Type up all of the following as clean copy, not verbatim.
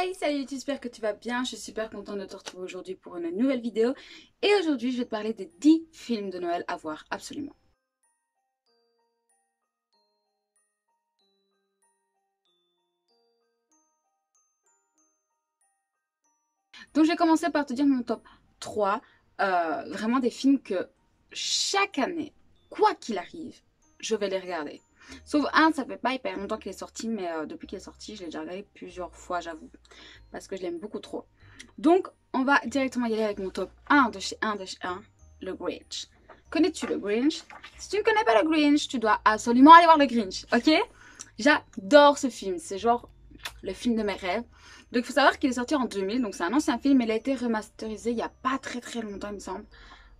Hey, salut, j'espère que tu vas bien. Je suis super contente de te retrouver aujourd'hui pour une nouvelle vidéo. Et aujourd'hui, je vais te parler des 10 films de Noël à voir absolument. Donc, je vais commencer par te dire mon top 3. Vraiment des films que chaque année, quoi qu'il arrive, je vais les regarder. Sauf un, ça fait pas hyper longtemps qu'il est sorti, mais depuis qu'il est sorti, je l'ai déjà regardé plusieurs fois, j'avoue. Parce que je l'aime beaucoup trop. Donc, on va directement y aller avec mon top 1 de chez 1 de chez 1, le Grinch. Connais-tu le Grinch? Si tu ne connais pas le Grinch, tu dois absolument aller voir le Grinch, ok? J'adore ce film, c'est genre le film de mes rêves. Donc il faut savoir qu'il est sorti en 2000, donc c'est un ancien film, mais il a été remasterisé il n'y a pas très longtemps il me semble.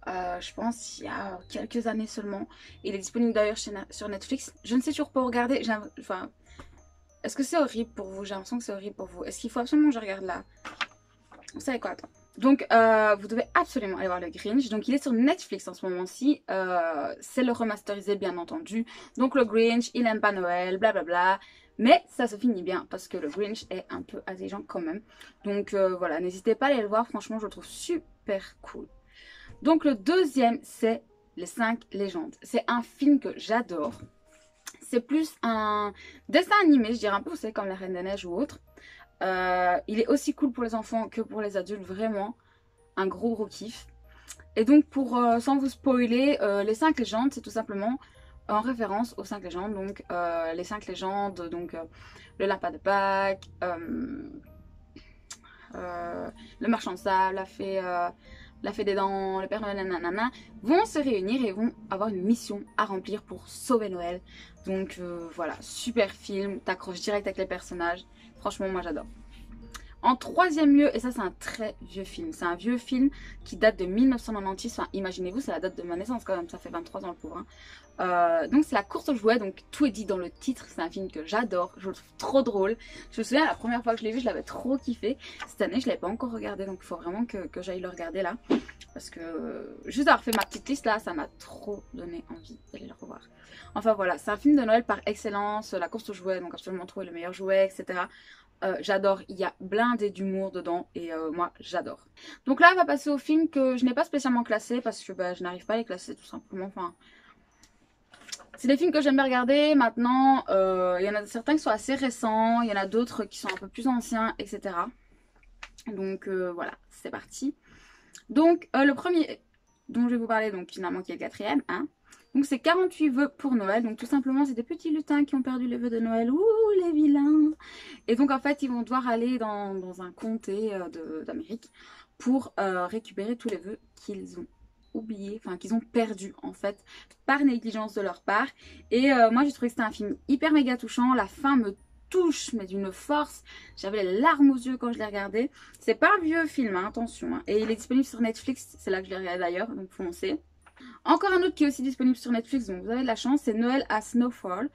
Je pense il y a quelques années seulement. Il est disponible d'ailleurs sur Netflix. Je ne sais toujours pas regarder, enfin... Est-ce que c'est horrible pour vous? J'ai l'impression que c'est horrible pour vous. Est-ce qu'il faut absolument que je regarde là? Vous savez quoi? Attends. Donc, vous devez absolument aller voir le Grinch. Donc, il est sur Netflix en ce moment-ci. C'est le remasterisé, bien entendu. Donc, le Grinch, il aime pas Noël, blablabla. Mais ça se finit bien parce que le Grinch est un peu intelligent quand même. Donc, voilà, n'hésitez pas à aller le voir. Franchement, je le trouve super cool. Donc, le deuxième, c'est Les 5 légendes. C'est un film que j'adore. C'est plus un dessin animé, je dirais un peu, vous savez, comme La Reine des Neiges ou autre. Il est aussi cool pour les enfants que pour les adultes, vraiment. Un gros kiff. Et donc, sans vous spoiler, les 5 légendes, c'est tout simplement en référence aux 5 légendes. Donc, les 5 légendes, donc le lapin de Pâques, le marchand de sable, la fée des dents, le Père Noël, nanana, vont se réunir et vont avoir une mission à remplir pour sauver Noël. Donc voilà, super film, t'accroches direct avec les personnages. Franchement, moi j'adore. En troisième lieu, et ça c'est un très vieux film, c'est un vieux film qui date de 1996, enfin imaginez-vous, c'est la date de ma naissance quand même, ça fait 23 ans le pauvre. Donc c'est la course aux jouets, donc tout est dit dans le titre, c'est un film que j'adore, je le trouve trop drôle. Je me souviens la première fois que je l'ai vu, je l'avais trop kiffé. Cette année je ne l'ai pas encore regardé, donc il faut vraiment que j'aille le regarder là. Parce que juste avoir fait ma petite liste là, ça m'a trop donné envie d'aller le revoir. Enfin voilà, c'est un film de Noël par excellence, la course aux jouets, donc absolument trouver le meilleur jouet, etc. J'adore, il y a blindé d'humour dedans et moi j'adore. Donc là on va passer au film que je n'ai pas spécialement classé parce que je n'arrive pas à les classer tout simplement. Enfin, c'est des films que j'aime bien regarder. Maintenant il y en a certains qui sont assez récents, il y en a d'autres qui sont un peu plus anciens, etc. Donc voilà, c'est parti. Donc le premier dont je vais vous parler, donc finalement qui est le quatrième, hein. Donc c'est 48 vœux pour Noël. Donc tout simplement c'est des petits lutins qui ont perdu les vœux de Noël. Ouh les vilains. Et donc en fait ils vont devoir aller dans un comté d'Amérique pour récupérer tous les vœux qu'ils ont oubliés, enfin qu'ils ont perdus en fait par négligence de leur part. Et moi j'ai trouvé que c'était un film hyper méga touchant. La fin me touche mais d'une force, j'avais les larmes aux yeux quand je l'ai regardé. C'est pas un vieux film, hein, attention, hein. Et il est disponible sur Netflix, c'est là que je l'ai regardé d'ailleurs, donc foncez. Encore un autre qui est aussi disponible sur Netflix, donc vous avez de la chance, c'est Noël à Snowfall.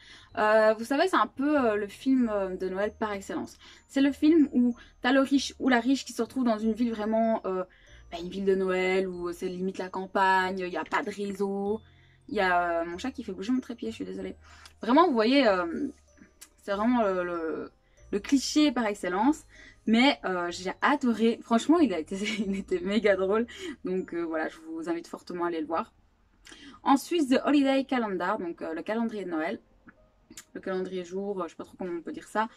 Vous savez, c'est un peu le film de Noël par excellence. C'est le film où t'as le riche ou la riche qui se retrouve dans une ville vraiment, une ville de Noël, où c'est limite la campagne, il n'y a pas de réseau. Il y a mon chat qui fait bouger mon trépied, je suis désolée. Vraiment, vous voyez, c'est vraiment le cliché par excellence. Mais j'ai adoré, franchement il était méga drôle. Donc voilà, je vous invite fortement à aller le voir. Ensuite, The Holiday Calendar, donc le calendrier de Noël. Le calendrier jour, je sais pas trop comment on peut dire ça.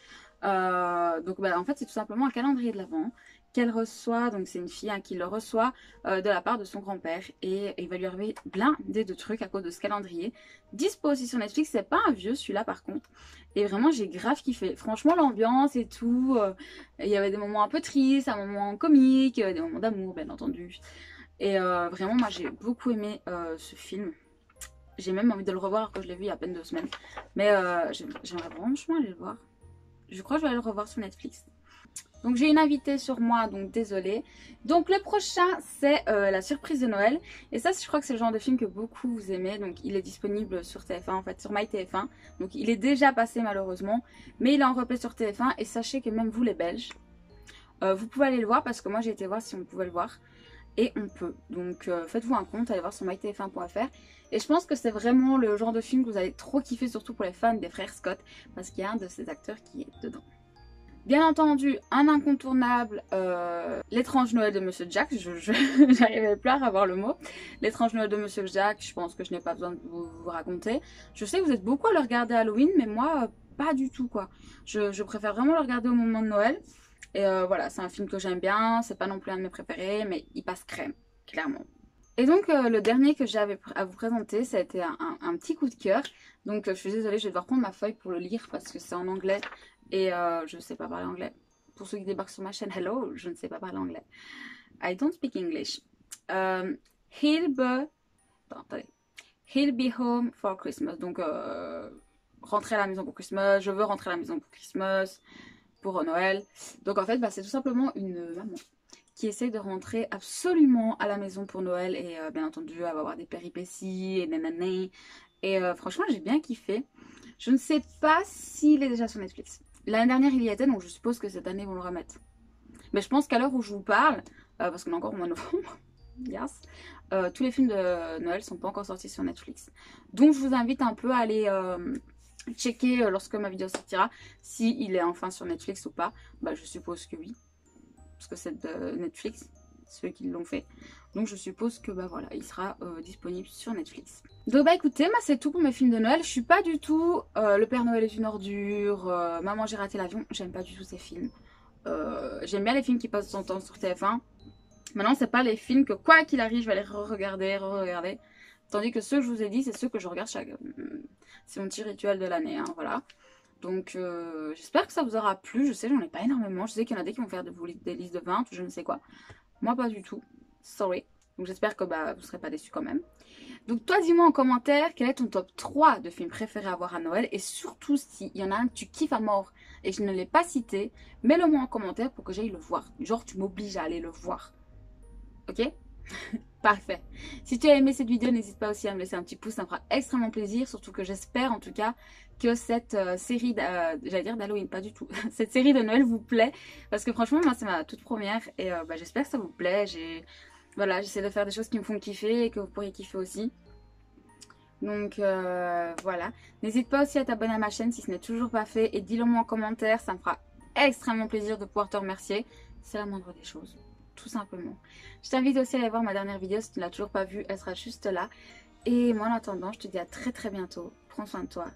Donc en fait c'est tout simplement un calendrier de l'Avent qu'elle reçoit, donc c'est une fille qui le reçoit de la part de son grand-père. Et il va lui arriver blindé de trucs à cause de ce calendrier. Dispo aussi sur Netflix, c'est pas un vieux celui-là par contre. Et vraiment j'ai grave kiffé. Franchement l'ambiance et tout, il y avait des moments un peu tristes, un moment comique, des moments d'amour bien entendu. Et vraiment moi j'ai beaucoup aimé ce film. J'ai même envie de le revoir quand je l'ai vu il y a à peine 2 semaines. Mais j'aimerais franchement aller le voir. Je crois que je vais aller le revoir sur Netflix. Donc j'ai une invitée sur moi, donc désolée. Donc le prochain c'est La surprise de Noël. Et ça je crois que c'est le genre de film que beaucoup vous aimez. Donc il est disponible sur TF1 en fait, sur MyTF1. Donc il est déjà passé malheureusement. Mais il est en replay sur TF1. Et sachez que même vous les Belges, vous pouvez aller le voir parce que moi j'ai été voir si on pouvait le voir. Et on peut. Donc faites-vous un compte, allez voir sur mytf1.fr. Et je pense que c'est vraiment le genre de film que vous allez trop kiffer, surtout pour les fans des frères Scott, parce qu'il y a un de ces acteurs qui est dedans. Bien entendu, un incontournable, l'étrange Noël de Monsieur Jack, j'arrivais plus à avoir le mot. L'étrange Noël de Monsieur Jack, je pense que je n'ai pas besoin de vous raconter. Je sais que vous êtes beaucoup à le regarder à Halloween, mais moi, pas du tout quoi. Je préfère vraiment le regarder au moment de Noël. Et voilà, c'est un film que j'aime bien, c'est pas non plus un de mes préférés, mais il passe crème, clairement. Et donc le dernier que j'avais à vous présenter, ça a été un petit coup de cœur. Donc je suis désolée, je vais devoir prendre ma feuille pour le lire parce que c'est en anglais. Et je ne sais pas parler anglais. Pour ceux qui débarquent sur ma chaîne, hello, je ne sais pas parler anglais. I don't speak English. He'll be home for Christmas. Donc, rentrer à la maison pour Christmas. Je veux rentrer à la maison pour Christmas. Pour Noël. Donc, en fait, bah, c'est tout simplement une maman qui essaie de rentrer absolument à la maison pour Noël. Et bien entendu, elle va avoir des péripéties et nanani. Et franchement, j'ai bien kiffé. Je ne sais pas s'il est déjà sur Netflix. L'année dernière, il y était, donc je suppose que cette année, ils vont le remettre. Mais je pense qu'à l'heure où je vous parle, parce qu'on est encore au mois de novembre, yes, tous les films de Noël sont pas encore sortis sur Netflix. Donc, je vous invite un peu à aller checker lorsque ma vidéo sortira, s'il est enfin sur Netflix ou pas. Bah, je suppose que oui, parce que c'est de Netflix, ceux qui l'ont fait. Donc je suppose que bah voilà, il sera disponible sur Netflix. Donc bah écoutez, moi c'est tout pour mes films de Noël. Je suis pas du tout Le Père Noël est une ordure, Maman j'ai raté l'avion, j'aime pas du tout ces films. J'aime bien les films qui passent son temps sur TF1. Maintenant c'est pas les films que quoi qu'il arrive je vais les re-regarder. Tandis que ceux que je vous ai dit c'est ceux que je regarde chaque... C'est mon petit rituel de l'année, hein, voilà. Donc j'espère que ça vous aura plu. Je sais j'en ai pas énormément, je sais qu'il y en a des qui vont faire des listes de 20 ou je ne sais quoi. Moi pas du tout. Sorry. Donc j'espère que bah, vous ne serez pas déçus quand même. Donc toi dis-moi en commentaire quel est ton top 3 de films préférés à voir à Noël. Et surtout s'il y en a un que tu kiffes à mort et que je ne l'ai pas cité, mets-le-moi en commentaire pour que j'aille le voir. Genre tu m'obliges à aller le voir. Ok? Parfait. Si tu as aimé cette vidéo, n'hésite pas aussi à me laisser un petit pouce, ça me fera extrêmement plaisir. Surtout que j'espère en tout cas que cette série, j'allais dire d'Halloween, pas du tout. Cette série de Noël vous plaît. Parce que franchement, moi c'est ma toute première et bah, j'espère que ça vous plaît. Voilà, j'essaie de faire des choses qui me font kiffer et que vous pourriez kiffer aussi. Donc voilà. N'hésite pas aussi à t'abonner à ma chaîne si ce n'est toujours pas fait. Et dis-le moi en commentaire, ça me fera extrêmement plaisir de pouvoir te remercier. C'est la moindre des choses, tout simplement. Je t'invite aussi à aller voir ma dernière vidéo si tu ne l'as toujours pas vue. Elle sera juste là. Et moi en attendant, je te dis à très bientôt. Prends soin de toi.